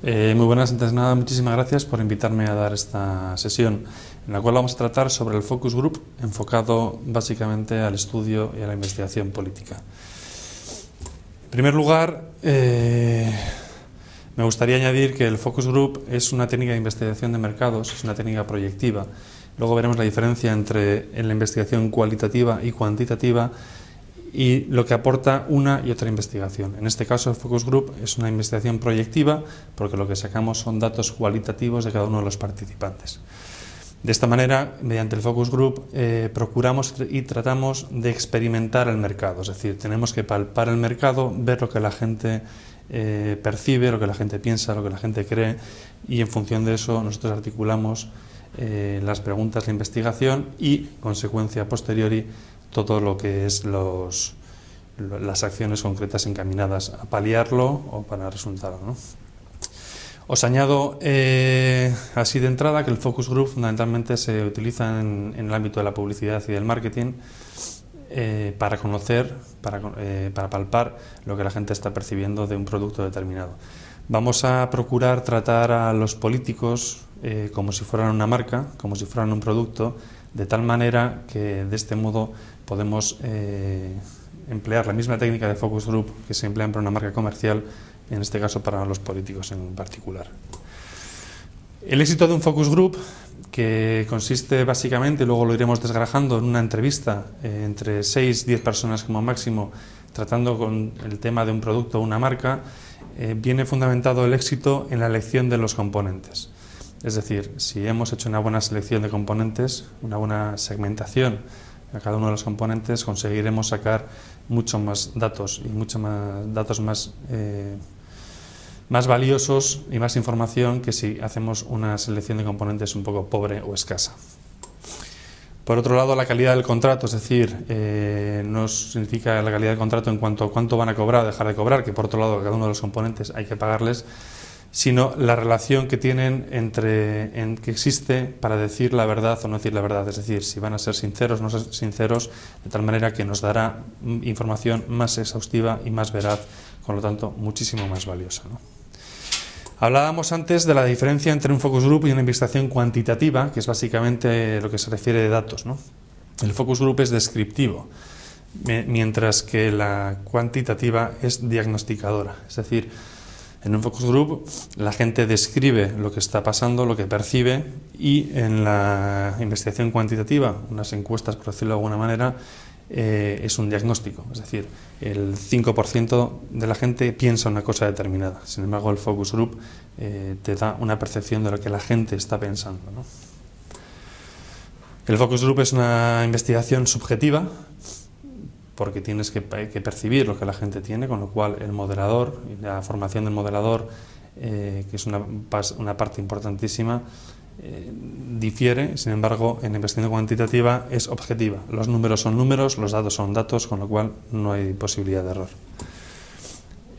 Muy buenas, antes de nada, muchísimas gracias por invitarme a dar esta sesión, en la cual vamos a tratar sobre el focus group, enfocado básicamente al estudio y a la investigación política. En primer lugar, me gustaría añadir que el focus group es una técnica de investigación de mercados, es una técnica proyectiva. Luego veremos la diferencia entre la investigación cualitativa y cuantitativa y lo que aporta una y otra investigación. En este caso, el focus group es una investigación proyectiva porque lo que sacamos son datos cualitativos de cada uno de los participantes. De esta manera, mediante el focus group, procuramos y tratamos de experimentar el mercado, es decir, tenemos que palpar el mercado, ver lo que la gente percibe, lo que la gente piensa, lo que la gente cree, y en función de eso nosotros articulamos las preguntas de investigación y, consecuencia posteriori, todo lo que es las acciones concretas encaminadas a paliarlo o para resultarlo, ¿no? Os añado así de entrada que el focus group fundamentalmente se utiliza en el ámbito de la publicidad y del marketing para conocer, para palpar lo que la gente está percibiendo de un producto determinado. Vamos a procurar tratar a los políticos como si fueran una marca, como si fueran un producto, de tal manera que de este modo podemos emplear la misma técnica de focus group que se emplea para una marca comercial, en este caso para los políticos en particular. El éxito de un focus group, que consiste básicamente, luego lo iremos desgrajando, en una entrevista entre 6-10 personas como máximo, tratando con el tema de un producto o una marca, viene fundamentado el éxito en la elección de los componentes. Es decir, si hemos hecho una buena selección de componentes, una buena segmentación a cada uno de los componentes, conseguiremos sacar mucho más datos y mucho más datos más valiosos y más información que si hacemos una selección de componentes un poco pobre o escasa. Por otro lado, la calidad del contrato, es decir, no significa la calidad del contrato en cuanto a cuánto van a cobrar o dejar de cobrar, que por otro lado a cada uno de los componentes hay que pagarles, sino la relación que tienen que existe para decir la verdad o no decir la verdad, es decir, si van a ser sinceros o no ser sinceros, de tal manera que nos dará información más exhaustiva y más veraz, con lo tanto, muchísimo más valiosa, ¿no? Hablábamos antes de la diferencia entre un focus group y una investigación cuantitativa, que es básicamente lo que se refiere de datos, ¿no? El focus group es descriptivo, mientras que la cuantitativa es diagnosticadora, es decir, en un focus group la gente describe lo que está pasando, lo que percibe, y en la investigación cuantitativa, unas encuestas, por decirlo de alguna manera, es un diagnóstico, es decir, el 5% de la gente piensa una cosa determinada. Sin embargo, el focus group te da una percepción de lo que la gente está pensando, ¿no? El focus group es una investigación subjetiva, porque tienes que percibir lo que la gente tiene, con lo cual el moderador y la formación del moderador, que es una parte importantísima, difiere. Sin embargo, en la investigación cuantitativa es objetiva. Los números son números, los datos son datos, con lo cual no hay posibilidad de error.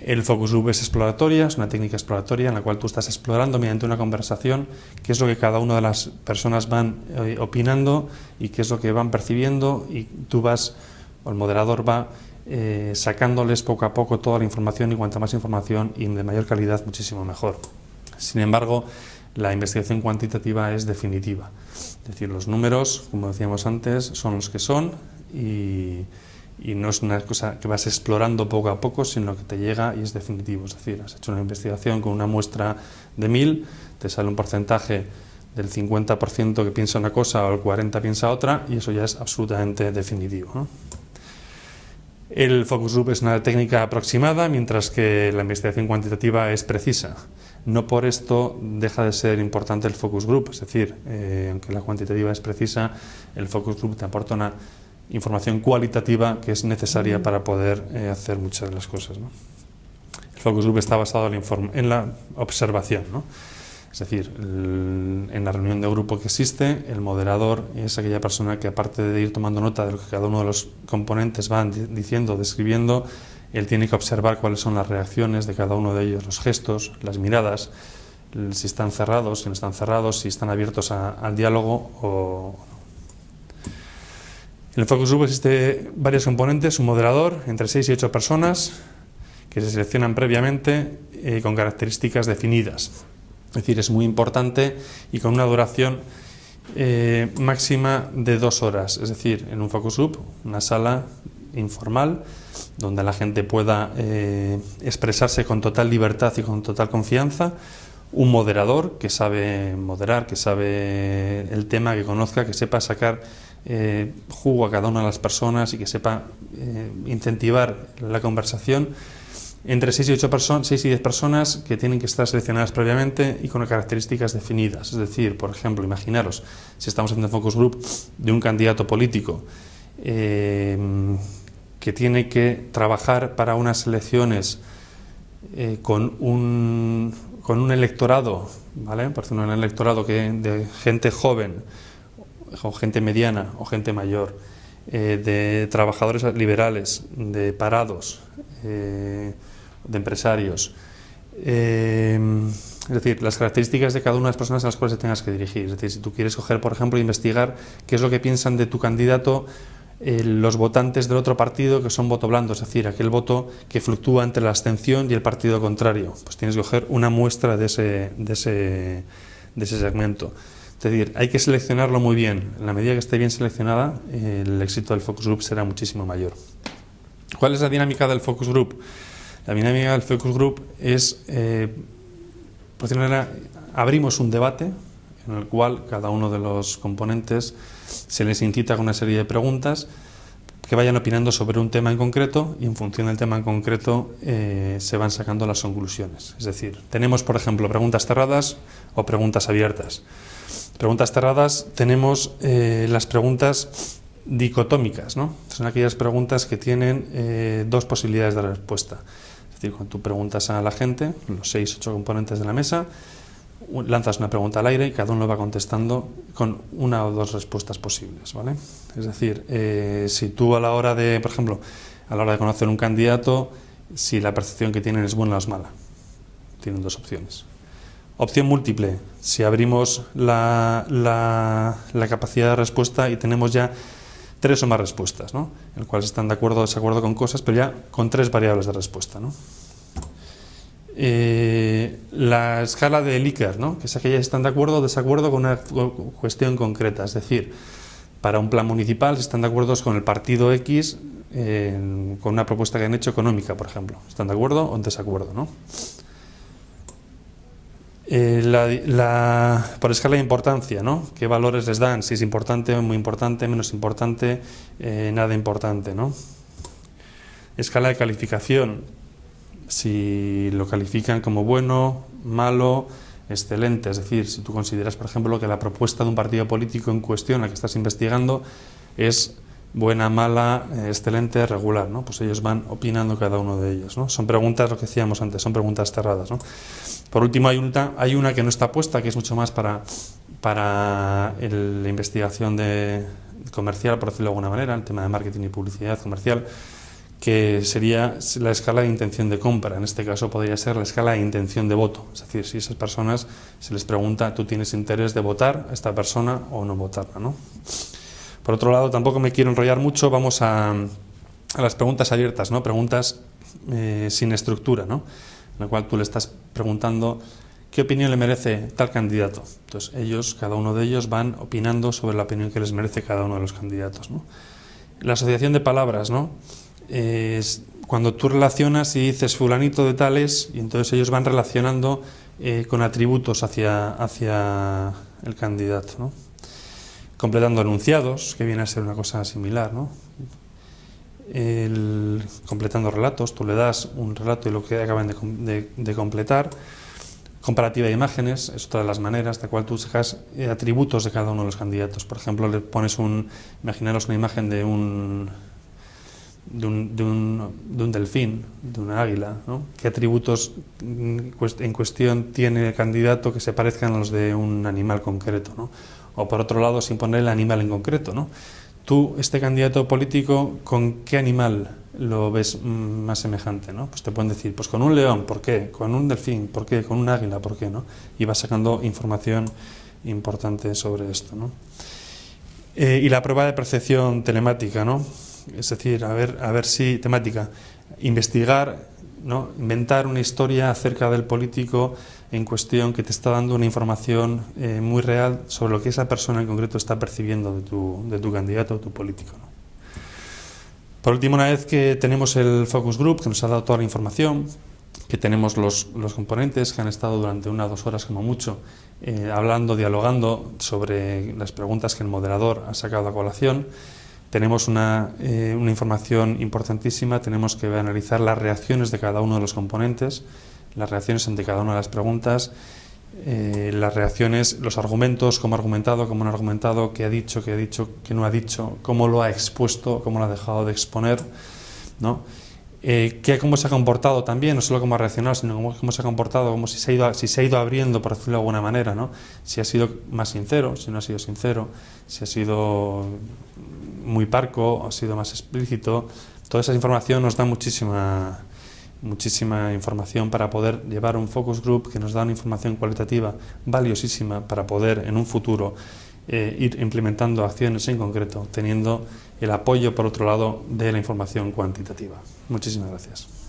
El focus group es exploratoria, es una técnica exploratoria en la cual tú estás explorando mediante una conversación qué es lo que cada una de las personas van opinando y qué es lo que van percibiendo, y tú vas, o el moderador va sacándoles poco a poco toda la información, y cuanta más información y de mayor calidad, muchísimo mejor. Sin embargo, la investigación cuantitativa es definitiva, es decir, los números, como decíamos antes, son los que son, y no es una cosa que vas explorando poco a poco, sino que te llega y es definitivo. Es decir, has hecho una investigación con una muestra de 1000, te sale un porcentaje del 50% que piensa una cosa o el 40% piensa otra, y eso ya es absolutamente definitivo, ¿no? El focus group es una técnica aproximada, mientras que la investigación cuantitativa es precisa. No por esto deja de ser importante el focus group, es decir, aunque la cuantitativa es precisa, el focus group te aporta una información cualitativa que es necesaria para poder hacer muchas de las cosas, ¿no? El focus group está basado en la observación, ¿no? Es decir, en la reunión de grupo que existe, el moderador es aquella persona que, aparte de ir tomando nota de lo que cada uno de los componentes van diciendo, describiendo, él tiene que observar cuáles son las reacciones de cada uno de ellos, los gestos, las miradas, si están cerrados, si no están cerrados, si están abiertos al diálogo o no. En el focus group existe varios componentes, un moderador, entre 6 y 8 personas, que se seleccionan previamente con características definidas. Es decir, es muy importante y con una duración máxima de 2 horas. Es decir, en un focus group, una sala informal, donde la gente pueda expresarse con total libertad y con total confianza, un moderador que sabe moderar, que sabe el tema, que conozca, que sepa sacar jugo a cada una de las personas y que sepa incentivar la conversación, entre 6 y 10 personas que tienen que estar seleccionadas previamente y con características definidas. Es decir, por ejemplo, imaginaros, si estamos haciendo focus group de un candidato político que tiene que trabajar para unas elecciones con un electorado, ¿vale? Por ejemplo, un electorado de gente joven, o gente mediana, o gente mayor, de trabajadores liberales, de parados, de empresarios. Es decir, las características de cada una de las personas a las cuales te tengas que dirigir. Es decir, si tú quieres coger, por ejemplo, investigar qué es lo que piensan de tu candidato los votantes del otro partido, que son voto blando, es decir, aquel voto que fluctúa entre la abstención y el partido contrario, pues tienes que coger una muestra de ese segmento. Es decir, hay que seleccionarlo muy bien. En la medida que esté bien seleccionada, el éxito del focus group será muchísimo mayor. ¿Cuál es la dinámica del focus group? La dinámica del focus group es, por decirlo de manera, abrimos un debate en el cual cada uno de los componentes se les incita con una serie de preguntas que vayan opinando sobre un tema en concreto, y en función del tema en concreto se van sacando las conclusiones. Es decir, tenemos, por ejemplo, preguntas cerradas o preguntas abiertas. Preguntas cerradas tenemos las preguntas dicotómicas, ¿no? Son aquellas preguntas que tienen 2 posibilidades de respuesta. Es decir, cuando tú preguntas a la gente, los 6 o 8 componentes de la mesa, lanzas una pregunta al aire y cada uno va contestando con 1 o 2 respuestas posibles, ¿vale? Es decir, si tú a la hora de, por ejemplo, a la hora de conocer un candidato, si la percepción que tienen es buena o es mala, tienen 2 opciones. Opción múltiple, si abrimos la capacidad de respuesta y tenemos ya 3 o más respuestas, ¿no? En el cual están de acuerdo o desacuerdo con cosas, pero ya con 3 variables de respuesta, ¿no? La escala de Likert, ¿no? Que es aquellas que están de acuerdo o desacuerdo con una cuestión concreta. Es decir, para un plan municipal, si están de acuerdo con el partido X, con una propuesta que han hecho económica, por ejemplo. ¿Están de acuerdo o en desacuerdo, no? Por escala de importancia, ¿no? ¿Qué valores les dan? Si es importante, muy importante, menos importante, nada importante, ¿no? Escala de calificación. Si lo califican como bueno, malo, excelente. Es decir, si tú consideras, por ejemplo, que la propuesta de un partido político en cuestión, la que estás investigando, es buena, mala, excelente, regular, ¿no? Pues ellos van opinando cada uno de ellos, ¿no? Son preguntas, lo que decíamos antes, son preguntas cerradas, ¿no? Por último, hay una que no está puesta, que es mucho más para la investigación comercial, por decirlo de alguna manera, el tema de marketing y publicidad comercial, que sería la escala de intención de compra. En este caso podría ser la escala de intención de voto. Es decir, si a esas personas se les pregunta, ¿tú tienes interés de votar a esta persona o no votarla, ¿no? Por otro lado, tampoco me quiero enrollar mucho, vamos a las preguntas abiertas, ¿no? Preguntas sin estructura, ¿no? En la cual tú le estás preguntando qué opinión le merece tal candidato. Entonces cada uno de ellos van opinando sobre la opinión que les merece cada uno de los candidatos, ¿no? La asociación de palabras, ¿no? Es cuando tú relacionas y dices fulanito de tales, y entonces ellos van relacionando con atributos hacia el candidato, ¿no? Completando enunciados, que viene a ser una cosa similar, ¿no? Completando relatos, tú le das un relato y lo que acaban de completar. Comparativa de imágenes es otra de las maneras de cual tú sacas atributos de cada uno de los candidatos. Por ejemplo, le pones imaginaros una imagen de un delfín, de una águila, ¿no? ¿Qué atributos en cuestión tiene el candidato que se parezcan a los de un animal concreto, ¿no? O por otro lado, sin poner el animal en concreto, ¿no? Tú, este candidato político, ¿con qué animal lo ves más semejante, ¿no? Pues te pueden decir, pues con un león, ¿por qué? Con un delfín, ¿por qué? Con un águila, ¿por qué? ¿No? Y vas sacando información importante sobre esto, ¿no? Y la prueba de percepción telemática, ¿no? Es decir, a ver si temática, investigar ¿no? Inventar una historia acerca del político en cuestión que te está dando una información muy real sobre lo que esa persona en concreto está percibiendo de tu candidato o tu político, ¿no? Por último, una vez que tenemos el focus group, que nos ha dado toda la información, que tenemos los componentes que han estado durante 1 o 2 horas como mucho hablando, dialogando sobre las preguntas que el moderador ha sacado a colación, tenemos una información importantísima. Tenemos que analizar las reacciones de cada uno de los componentes, las reacciones ante cada una de las preguntas, las reacciones, los argumentos, cómo ha argumentado, cómo no ha argumentado, qué ha dicho, qué no ha dicho, cómo lo ha expuesto, cómo lo ha dejado de exponer, ¿no? Cómo se ha comportado también, no solo cómo ha reaccionado, sino cómo se ha comportado, cómo si se ha ido abriendo, por decirlo de alguna manera, ¿no? Si ha sido más sincero, si no ha sido sincero, si ha sido muy parco, ha sido más explícito. Toda esa información nos da muchísima información para poder llevar un focus group que nos da una información cualitativa valiosísima para poder en un futuro ir implementando acciones en concreto, teniendo el apoyo, por otro lado, de la información cuantitativa. Muchísimas gracias.